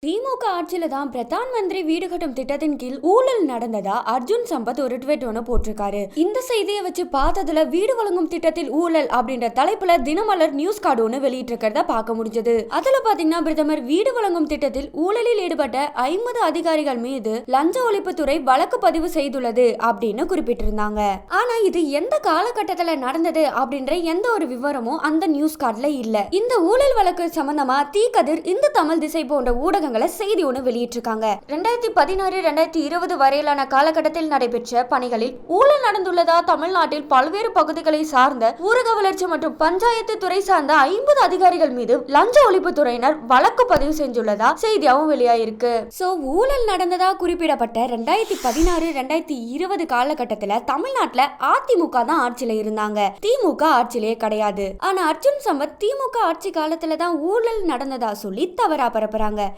திமுக ஆட்சியில தான் பிரதான் மந்திரி வீடு கட்டும் திட்டத்தின் கீழ் ஊழல் நடந்ததா அர்ஜுன் சம்பத் ஒரு ட்வீட் ஒன்று போட்டிருக்காரு. இந்த செய்தியை வச்சு பார்த்ததுல வீடு வழங்கும் திட்டத்தில் ஊழல் அப்படின்ற தலைப்புல தினமலர் நியூஸ் கார்டு ஒன்று வெளியிட்டிருக்கிறத பார்க்க முடிஞ்சது. அதுல பாத்தீங்கன்னா பிரதமர் வீடு வழங்கும் திட்டத்தில் ஊழலில் ஈடுபட்ட 50 அதிகாரிகள் மீது லஞ்ச ஒழிப்புத்துறை வழக்கு பதிவு செய்துள்ளது அப்படின்னு குறிப்பிட்டிருந்தாங்க. ஆனா இது எந்த காலகட்டத்துல நடந்தது அப்படின்ற எந்த ஒரு விவரமும் அந்த நியூஸ் கார்டுல இல்ல. இந்த ஊழல் வழக்கு சம்பந்தமா தீக்கதிர், இந்த தமிழ் திசை போன்ற ஊடக செய்தி ஒன்று வெளியிட்டிருக்காங்க. 2016-2020 வரையிலான காலகட்டத்தில் நடைபெற்ற பணிகளில் ஊழல் நடந்துள்ளதா தமிழ்நாட்டில் பல்வேறு பகுதிகளை சார்ந்த ஊரக வளர்ச்சி மற்றும் பஞ்சாயத்து துறை சார்ந்த 50 அதிகாரிகள் மீது லஞ்ச ஒழிப்பு துறையினர் வழக்கு பதிவு செஞ்சுள்ளதா செய்தியாகவும் வெளியாயிருக்கு. சோ ஊழல் நடந்ததா குறிப்பிடப்பட்ட 2016-2020 காலகட்டத்தில் தமிழ்நாட்டில் அதிமுக தான் ஆட்சியில இருந்தாங்க. திமுக ஆட்சியிலே கிடையாது. ஆனா அர்ஜுன் சம்பத் திமுக ஆட்சி காலத்துல தான் ஊழல் நடந்ததா சொல்லி தவறா பரப்புறாங்க.